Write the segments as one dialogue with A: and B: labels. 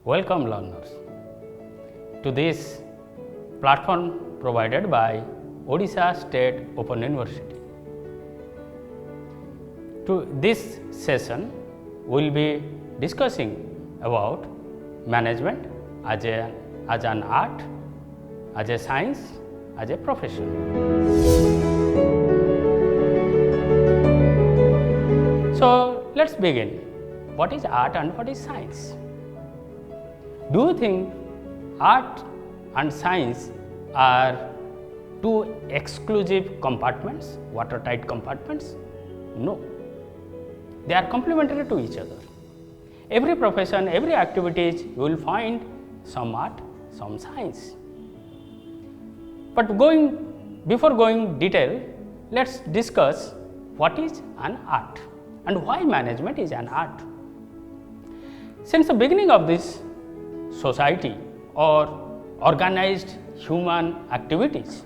A: Welcome learners to this platform provided by Odisha State Open University. To this session, we will be discussing about management as an art, as a science, as a profession. So, let us begin. What is art and what is science? Do you think art and science are two exclusive compartments, watertight compartments? No. They are complementary to each other. Every profession, every activities, you will find some art, some science. But before going detail, let us discuss what is an art and why management is an art. Since the beginning of this society or organized human activities,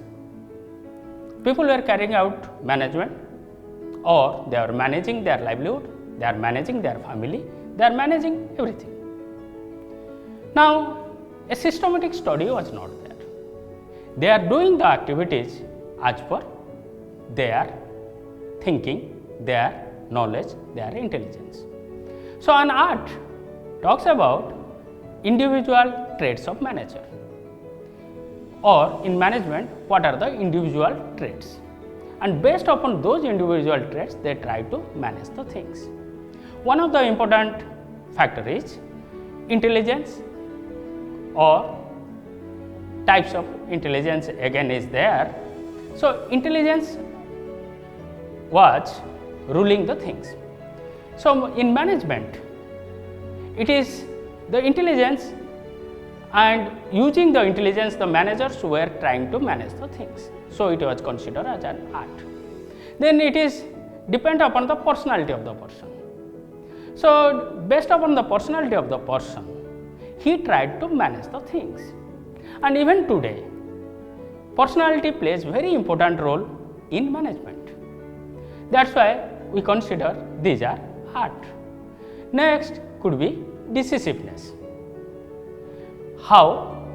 A: people were carrying out management, or they are managing their livelihood, they are managing their family, they are managing everything. Now, a systematic study was not there. They are doing the activities as per their thinking, their knowledge, their intelligence. So, an art talks about individual traits of manager, or in management, what are the individual traits, and based upon those individual traits, they try to manage the things. One of the important factor is intelligence, or types of intelligence again is there. So, intelligence was ruling the things. So, in management, it is the intelligence, and using the intelligence, the managers were trying to manage the things. So, it was considered as an art. Then it is depend upon the personality of the person. So, based upon the personality of the person, he tried to manage the things. And even today, personality plays very important role in management. That is why we consider these are art. Next could be decisiveness. How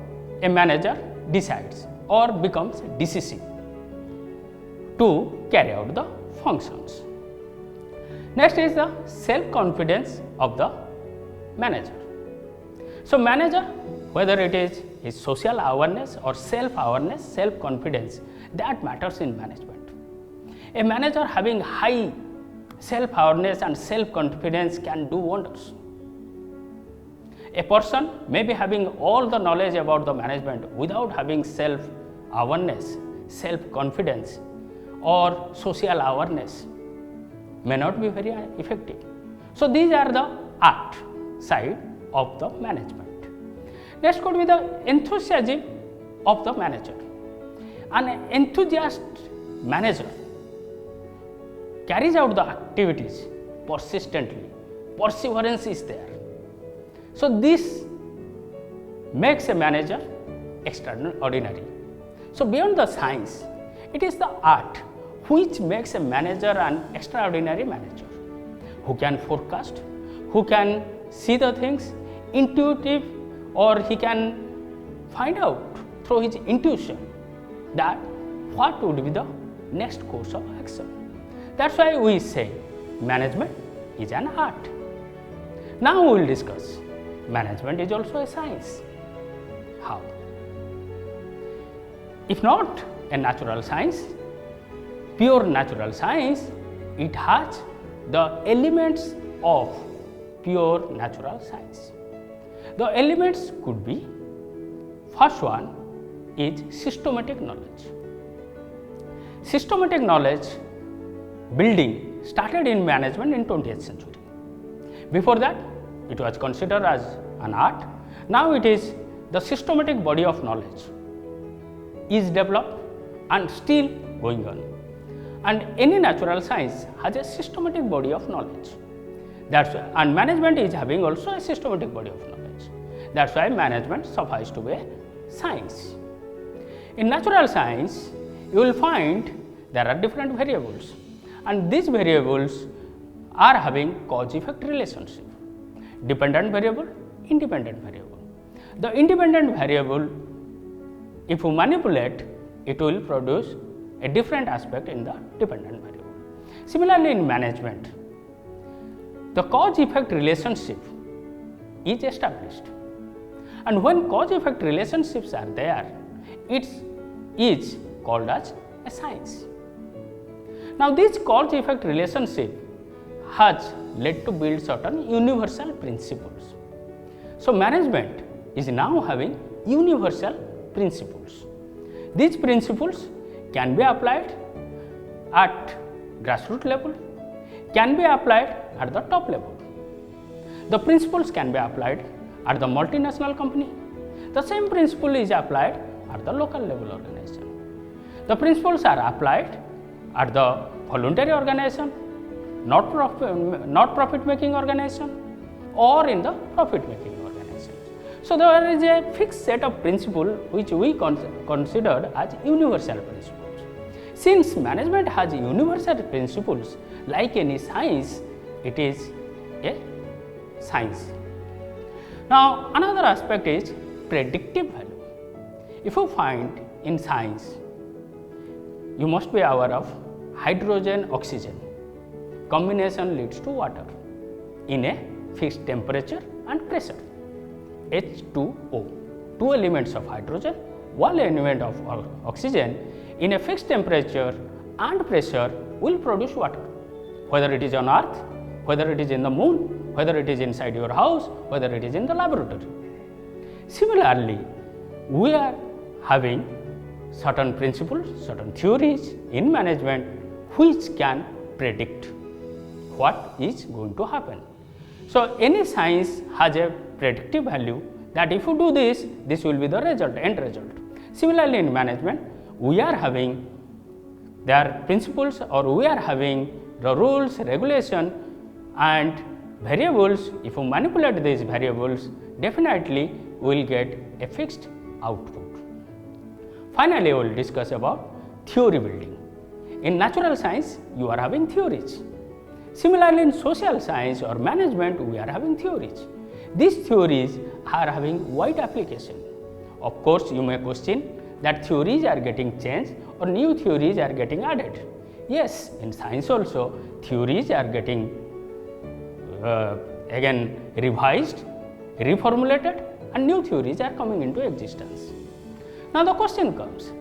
A: a manager decides or becomes decisive to carry out the functions. Next is the self-confidence of the manager. So, manager, whether it is his social awareness or self-awareness, self-confidence, that matters in management. A manager having high self-awareness and self-confidence can do wonders. A person may be having all the knowledge about the management without having self-awareness, self-confidence or social awareness may not be very effective. So, these are the art side of the management. Next could be the enthusiasm of the manager. An enthusiast manager carries out the activities persistently, perseverance is there. So, this makes a manager extraordinary. So, beyond the science, it is the art which makes a manager an extraordinary manager, who can forecast, who can see the things intuitive, or he can find out through his intuition that what would be the next course of action. That is why we say management is an art. Now, we will discuss management is also a science. How? If not a natural science, pure natural science, it has the elements of pure natural science. The elements could be, first one is systematic knowledge. Systematic knowledge building started in management in 20th century. Before that, it was considered as an art. Now, it is the systematic body of knowledge is developed and still going on. And any natural science has a systematic body of knowledge. That's why, and management is having also a systematic body of knowledge. That's why management suffices to be a science. In natural science, you will find there are different variables, and these variables are having cause-effect relationship, dependent variable, independent variable. The independent variable, if you manipulate, it will produce a different aspect in the dependent variable. Similarly, in management, the cause-effect relationship is established, and when cause-effect relationships are there, it is called as a science. Now, this cause-effect relationship has led to build certain universal principles. So, management is now having universal principles. These principles can be applied at grassroots level, can be applied at the top level. The principles can be applied at the multinational company. The same principle is applied at the local level organization. The principles are applied at the voluntary organization, not profit making organization, or in the profit making organization. So, there is a fixed set of principles which we considered as universal principles. Since management has universal principles, like any science, it is a science. Now, another aspect is predictive value. If you find in science, you must be aware of hydrogen oxygen combination leads to water in a fixed temperature and pressure. H2O, two elements of hydrogen, one element of oxygen in a fixed temperature and pressure will produce water, whether it is on earth, whether it is in the moon, whether it is inside your house, whether it is in the laboratory. Similarly, we are having certain principles, certain theories in management which can predict what is going to happen. So, any science has a predictive value that if you do this, this will be the result, end result. Similarly, in management, we are having their principles, or we are having the rules, regulation and variables. If you manipulate these variables, definitely we will get a fixed output. Finally, we will discuss about theory building. In natural science, you are having theories. Similarly, in social science or management, we are having theories. These theories are having wide application. Of course, you may question that theories are getting changed or new theories are getting added. Yes, in science also, theories are getting again revised, reformulated, and new theories are coming into existence. Now, the question comes,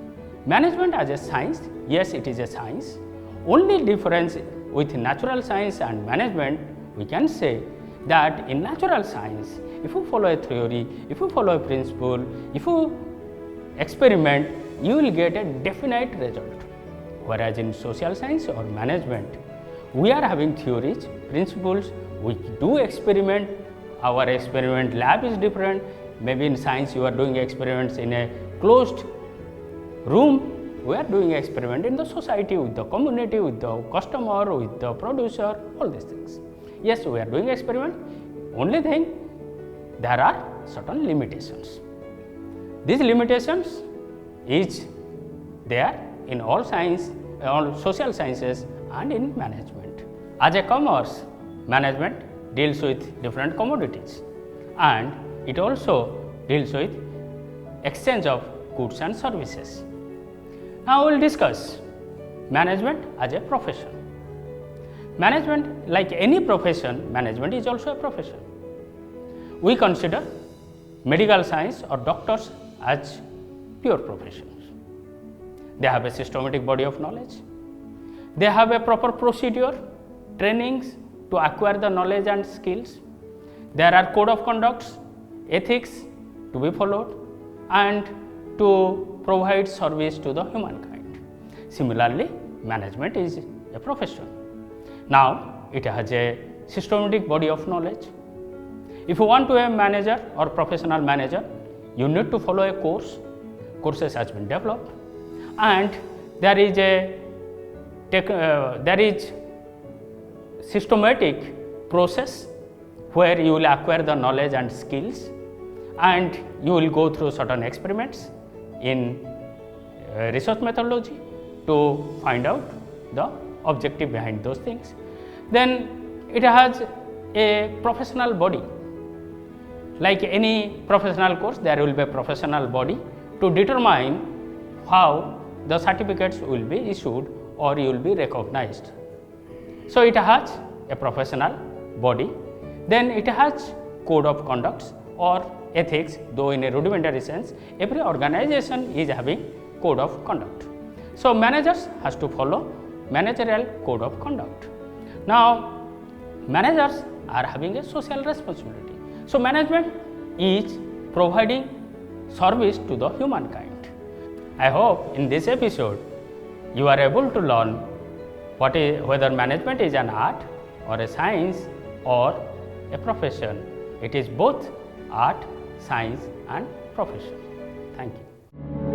A: management as a science? Yes, it is a science. Only difference with natural science and management, we can say that in natural science, if you follow a theory, if you follow a principle, if you experiment, you will get a definite result. Whereas in social science or management, we are having theories, principles, we do experiment, our experiment lab is different. Maybe in science you are doing experiments in a closed room, we are doing experiment in the society, with the community, with the customer, with the producer, all these things. Yes, we are doing experiment, only thing there are certain limitations. These limitations is there in all science, all social sciences and in management. As a commerce, management deals with different commodities and it also deals with exchange of goods and services. Now, we will discuss management as a profession. Management, like any profession, management is also a profession. We consider medical science or doctors as pure professions. They have a systematic body of knowledge. They have a proper procedure, trainings to acquire the knowledge and skills. There are code of conducts, ethics to be followed and to provide service to the humankind. Similarly, management is a profession. Now, it has a systematic body of knowledge. If you want to be a manager or professional manager, you need to follow a course. Courses has been developed, and there is systematic process where you will acquire the knowledge and skills, and you will go through certain experiments in research methodology to find out the objective behind those things. Then it has a professional body. Like any professional course, there will be a professional body to determine how the certificates will be issued or you will be recognized. So it has a professional body, then it has code of conduct or ethics, though in a rudimentary sense, every organization is having code of conduct. So managers has to follow managerial code of conduct. Now managers are having a social responsibility. So management is providing service to the humankind. I hope in this episode you are able to learn whether management is an art or a science or a profession. It is both art, science and profession. Thank you.